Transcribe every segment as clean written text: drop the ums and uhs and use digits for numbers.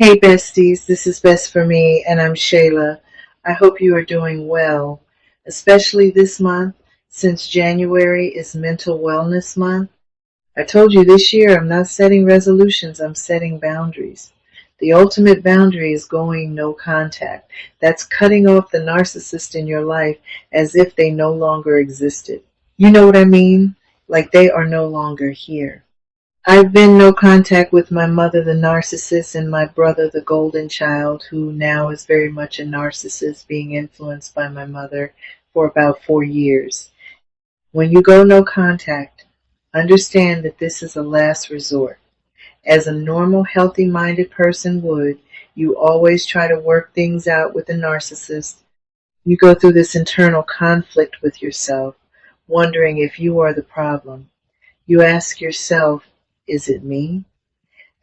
Hey besties, this is Best for Me and I'm Shayla. I hope you are doing well, especially this month since January is Mental Wellness Month. I told you this year I'm not setting resolutions, I'm setting boundaries. The ultimate boundary is going no contact. That's cutting off the narcissist in your life as if they no longer existed. You know what I mean? Like they are no longer here. I've been no contact with my mother, the narcissist, and my brother, the golden child, who now is very much a narcissist, being influenced by my mother for about 4 years. When you go no contact, understand that this is a last resort. As a normal, healthy-minded person would, you always try to work things out with the narcissist. You go through this internal conflict with yourself, wondering if you are the problem. You ask yourself, is it me?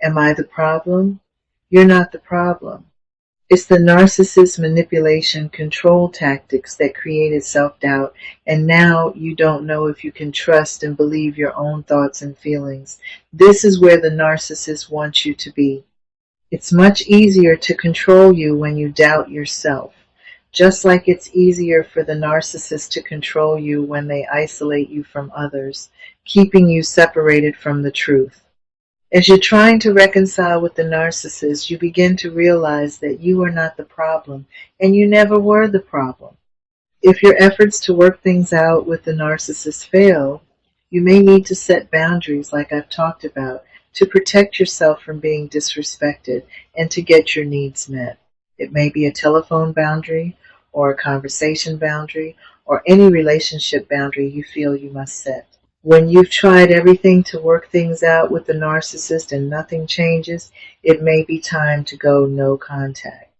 Am I the problem? You're not the problem. It's the narcissist manipulation control tactics that created self-doubt, and now you don't know if you can trust and believe your own thoughts and feelings. This is where the narcissist wants you to be. It's much easier to control you when you doubt yourself, just like it's easier for the narcissist to control you when they isolate you from others, keeping you separated from the truth. As you're trying to reconcile with the narcissist, you begin to realize that you are not the problem, and you never were the problem. If your efforts to work things out with the narcissist fail, you may need to set boundaries like I've talked about to protect yourself from being disrespected and to get your needs met. It may be a telephone boundary or a conversation boundary or any relationship boundary you feel you must set. When you've tried everything to work things out with the narcissist and nothing changes, it may be time to go no contact.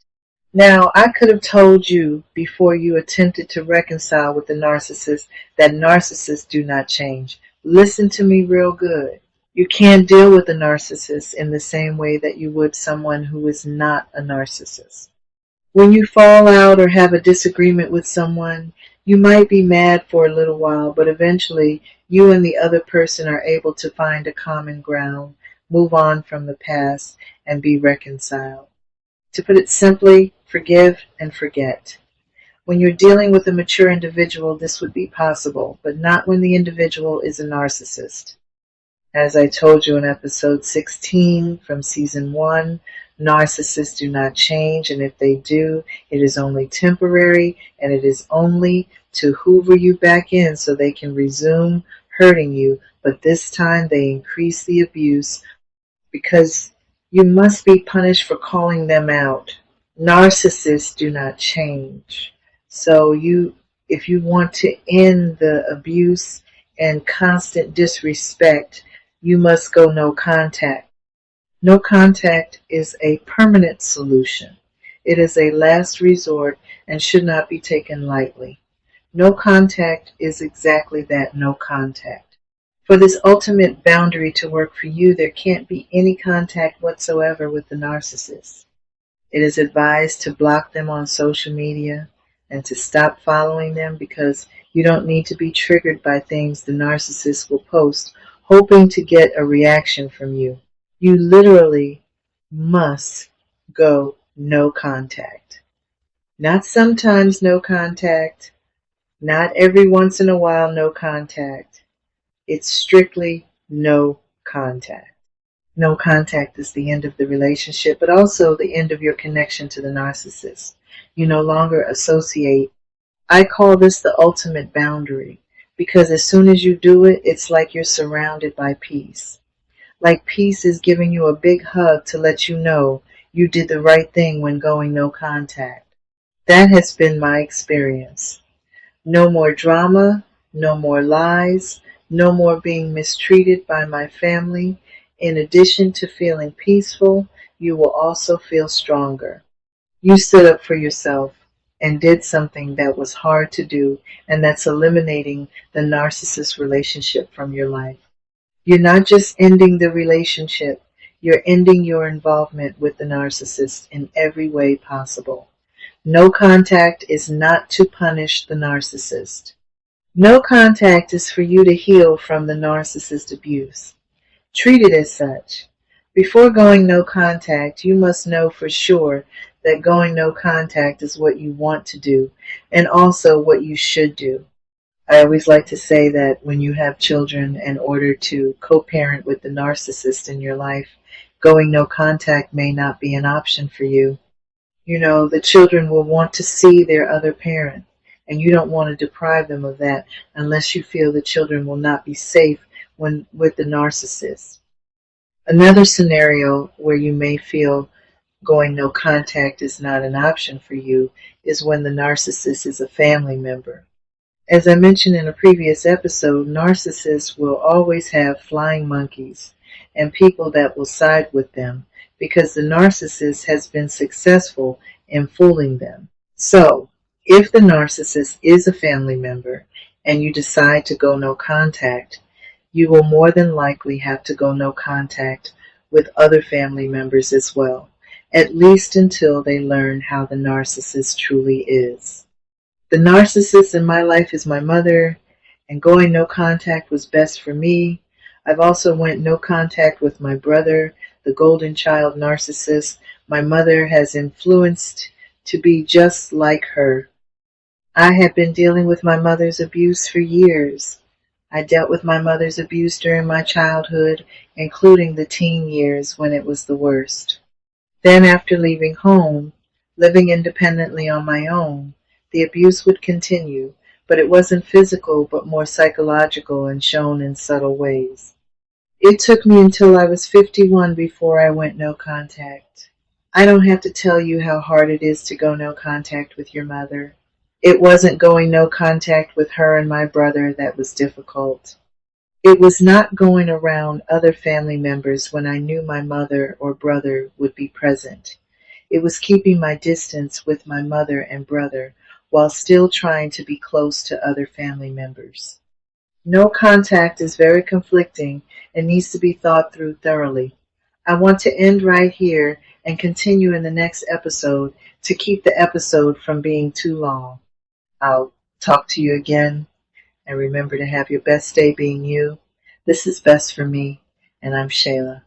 Now, I could have told you before you attempted to reconcile with the narcissist that narcissists do not change. Listen to me real good. You can't deal with a narcissist in the same way that you would someone who is not a narcissist. When you fall out or have a disagreement with someone, you might be mad for a little while, but eventually you and the other person are able to find a common ground, move on from the past, and be reconciled. To put it simply, forgive and forget. When you're dealing with a mature individual, this would be possible, but not when the individual is a narcissist. As I told you in episode 16 from season 1, narcissists do not change, and if they do, it is only temporary, and it is only to hoover you back in so they can resume hurting you, but this time they increase the abuse because you must be punished for calling them out. Narcissists do not change. So if you want to end the abuse and constant disrespect, you must go no contact. No contact is a permanent solution. It is a last resort and should not be taken lightly. No contact is exactly that, no contact. For this ultimate boundary to work for you, there can't be any contact whatsoever with the narcissist. It is advised to block them on social media and to stop following them because you don't need to be triggered by things the narcissist will post hoping to get a reaction from you. You literally must go no contact. Not sometimes no contact, not every once in a while no contact. It's strictly no contact. No contact is the end of the relationship, but also the end of your connection to the narcissist. You no longer associate. I call this the ultimate boundary because as soon as you do it, it's like you're surrounded by peace. Like peace is giving you a big hug to let you know you did the right thing when going no contact. That has been my experience. No more drama, no more lies, no more being mistreated by my family. In addition to feeling peaceful, you will also feel stronger. You stood up for yourself and did something that was hard to do, and that's eliminating the narcissist relationship from your life. You're not just ending the relationship, you're ending your involvement with the narcissist in every way possible. No contact is not to punish the narcissist. No contact is for you to heal from the narcissist abuse. Treat it as such. Before going no contact, you must know for sure that going no contact is what you want to do and also what you should do. I always like to say that when you have children, in order to co-parent with the narcissist in your life, going no contact may not be an option for you. You know, the children will want to see their other parent, and you don't want to deprive them of that unless you feel the children will not be safe when with the narcissist. Another scenario where you may feel going no contact is not an option for you is when the narcissist is a family member. As I mentioned in a previous episode, narcissists will always have flying monkeys and people that will side with them because the narcissist has been successful in fooling them. So, if the narcissist is a family member and you decide to go no contact, you will more than likely have to go no contact with other family members as well, at least until they learn how the narcissist truly is. The narcissist in my life is my mother, and going no contact was best for me. I've also went no contact with my brother, the golden child narcissist. My mother has influenced to be just like her. I have been dealing with my mother's abuse for years. I dealt with my mother's abuse during my childhood, including the teen years when it was the worst. Then after leaving home, living independently on my own, the abuse would continue, but it wasn't physical but more psychological and shown in subtle ways. It took me until I was 51 before I went no contact. I don't have to tell you how hard it is to go no contact with your mother. It wasn't going no contact with her and my brother that was difficult. It was not going around other family members when I knew my mother or brother would be present. It was keeping my distance with my mother and brother while still trying to be close to other family members. No contact is very conflicting and needs to be thought through thoroughly. I want to end right here and continue in the next episode to keep the episode from being too long. I'll talk to you again, and remember to have your best day being you. This is Best for Me, and I'm Shayla.